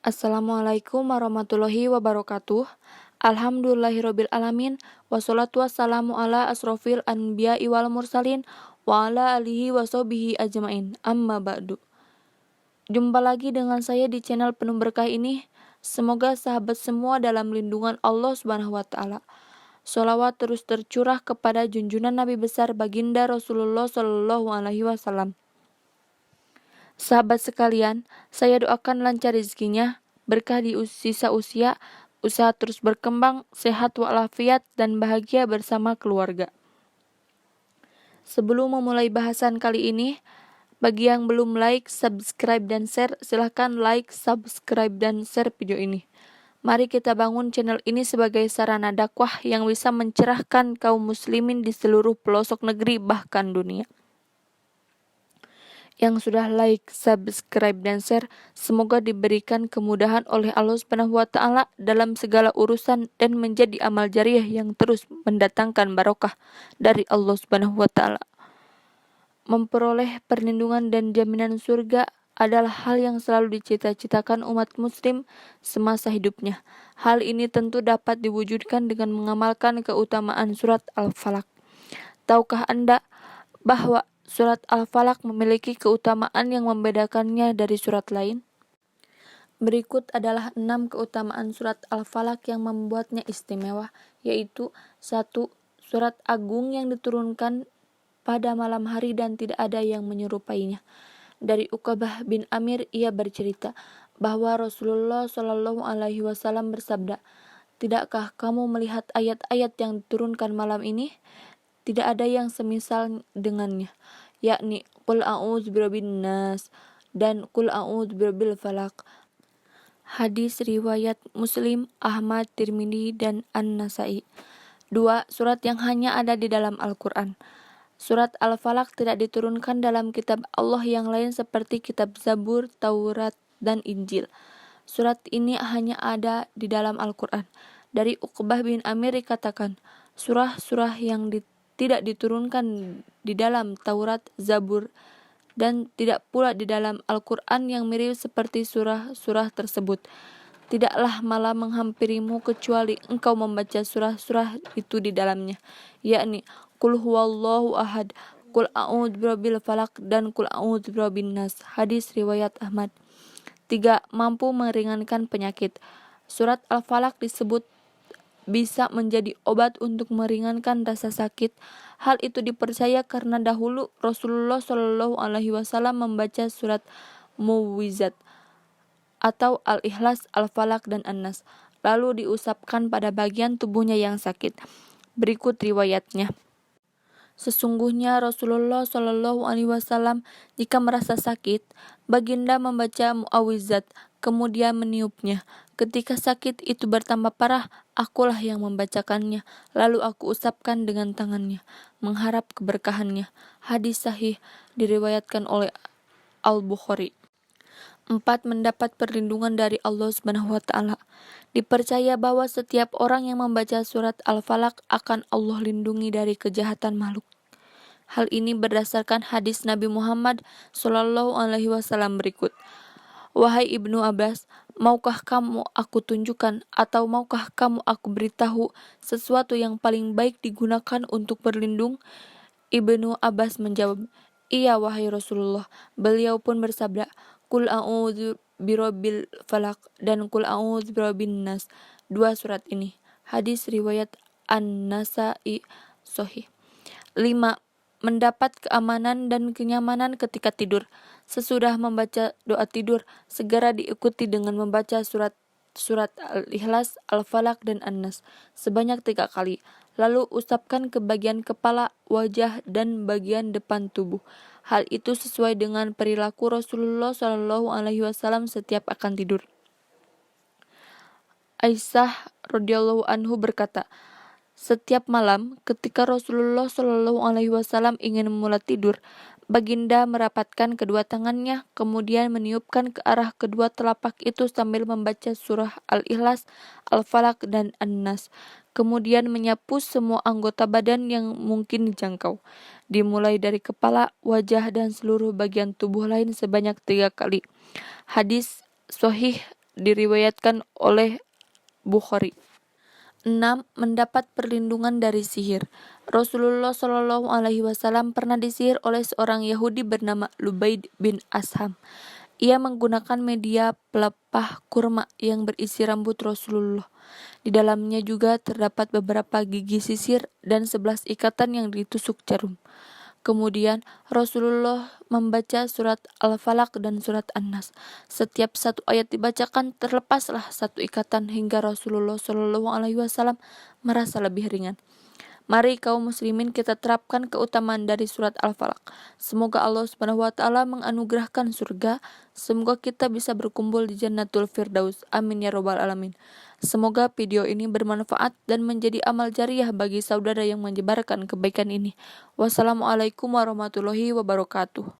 Assalamualaikum warahmatullahi wabarakatuh. Alhamdulillahirabbil alamin wassalatu wassalamu ala asrofil anbiya'i wal mursalin wa ala alihi washabihi ajmain. Amma ba'du. Jumpa lagi dengan saya di channel penuh berkah ini. Semoga sahabat semua dalam lindungan Allah Subhanahu wa taala. Sholawat terus tercurah kepada junjungan Nabi besar baginda Rasulullah Shallallahu alaihi wasallam. Sahabat sekalian, saya doakan lancar rezekinya, berkah di sisa usia, usaha terus berkembang, sehat walafiat, dan bahagia bersama keluarga. Sebelum memulai bahasan kali ini, bagi yang belum like, subscribe, dan share, silahkan like, subscribe, dan share video ini. Mari kita bangun channel ini sebagai sarana dakwah yang bisa mencerahkan kaum muslimin di seluruh pelosok negeri bahkan dunia. Yang sudah like, subscribe, dan share, semoga diberikan kemudahan oleh Allah Subhanahu wa taala dalam segala urusan dan menjadi amal jariah yang terus mendatangkan barokah dari Allah Subhanahu wa taala. Memperoleh perlindungan dan jaminan surga adalah hal yang selalu dicita-citakan umat muslim semasa hidupnya. Hal ini tentu dapat diwujudkan dengan mengamalkan keutamaan surat Al-Falaq. Tahukah Anda bahwa surat Al-Falaq memiliki keutamaan yang membedakannya dari surat lain? Berikut adalah 6 keutamaan surat Al-Falaq yang membuatnya istimewa, yaitu 1. Surat agung yang diturunkan pada malam hari dan tidak ada yang menyerupainya. Dari Uqbah bin Amir, ia bercerita bahwa Rasulullah Shallallahu alaihi wasallam bersabda, "Tidakkah kamu melihat ayat-ayat yang diturunkan malam ini? Tidak ada yang semisal dengannya, yakni Qul a'udzu birabbin nas dan Qul a'udzu birabbil falaq." Hadis riwayat Muslim, Ahmad, Tirmidzi, dan An-Nasai. 2. Surat yang hanya ada di dalam Al-Quran. Surat Al-Falaq tidak diturunkan dalam kitab Allah yang lain seperti kitab Zabur, Taurat, dan Injil. Surat ini hanya ada di dalam Al-Quran. Dari Uqbah bin Amir dikatakan, surah-surah yang tidak diturunkan di dalam Taurat, Zabur, dan tidak pula di dalam Al-Quran yang mirip seperti surah-surah tersebut. Tidaklah malah menghampirimu kecuali engkau membaca surah-surah itu di dalamnya, yakni Qul huwallahu ahad, Qul a'udzu birabbil falaq, dan Qul a'udzu birabbin nas. Hadis riwayat Ahmad. 3. Mampu meringankan penyakit. Surat Al-Falaq disebut bisa menjadi obat untuk meringankan rasa sakit. Hal itu dipercaya karena dahulu Rasulullah Shallallahu alaihi wasallam membaca surat Muwwizat atau Al-Ikhlas, Al-Falaq, dan An-Nas, lalu diusapkan pada bagian tubuhnya yang sakit. Berikut riwayatnya. Sesungguhnya Rasulullah Shallallahu alaihi wasallam jika merasa sakit, baginda membaca Muawwizat, kemudian meniupnya. Ketika sakit itu bertambah parah, akulah yang membacakannya, lalu aku usapkan dengan tangannya, mengharap keberkahannya. Hadis sahih diriwayatkan oleh Al-Bukhari. 4. Mendapat perlindungan dari Allah Subhanahu wa taala. Dipercaya bahwa setiap orang yang membaca surat Al-Falaq akan Allah lindungi dari kejahatan makhluk. Hal ini berdasarkan hadis Nabi Muhammad Shallallahu alaihi wasallam berikut. Wahai Ibnu Abbas, maukah kamu aku tunjukkan atau maukah kamu aku beritahu sesuatu yang paling baik digunakan untuk berlindung? Ibnu Abbas menjawab, iya wahai Rasulullah. Beliau pun bersabda, Qul a'udzu birabbil falaq dan Qul a'udzu birabbin nas. 2 surat ini. Hadis riwayat An-Nasai sahih. 5. Mendapat keamanan dan kenyamanan ketika tidur. Sesudah membaca doa tidur, segera diikuti dengan membaca surat Al-Ikhlas, Al-Falaq, dan An-Nas sebanyak 3 kali. Lalu usapkan ke bagian kepala, wajah, dan bagian depan tubuh. Hal itu sesuai dengan perilaku Rasulullah Shallallahu alaihi wasallam setiap akan tidur. Aisyah radhiyallahu anhu berkata, setiap malam ketika Rasulullah Shallallahu alaihi wasallam ingin memulai tidur, baginda merapatkan kedua tangannya, kemudian meniupkan ke arah kedua telapak itu sambil membaca surah Al-Ikhlas, Al-Falaq, dan An-Nas. Kemudian menyapu semua anggota badan yang mungkin dijangkau, dimulai dari kepala, wajah, dan seluruh bagian tubuh lain sebanyak 3 kali. Hadis sahih diriwayatkan oleh Bukhari. 6. Mendapat perlindungan dari sihir. Rasulullah Shallallahu Alaihi Wasallam pernah disihir oleh seorang Yahudi bernama Lubaid bin Asham. Ia menggunakan media pelepah kurma yang berisi rambut Rasulullah. Di dalamnya juga terdapat beberapa gigi sisir dan 11 ikatan yang ditusuk jarum. Kemudian Rasulullah membaca surat Al-Falaq dan surat An-Nas. Setiap satu ayat dibacakan, terlepaslah satu ikatan hingga Rasulullah Shallallahu Alaihi Wasallam merasa lebih ringan. Mari kaum muslimin kita terapkan keutamaan dari surat Al-Falaq. Semoga Allah Subhanahu wa taala menganugerahkan surga. Semoga kita bisa berkumpul di Jannatul Firdaus. Amin ya robbal alamin. Semoga video ini bermanfaat dan menjadi amal jariah bagi saudara yang menyebarkan kebaikan ini. Wassalamualaikum warahmatullahi wabarakatuh.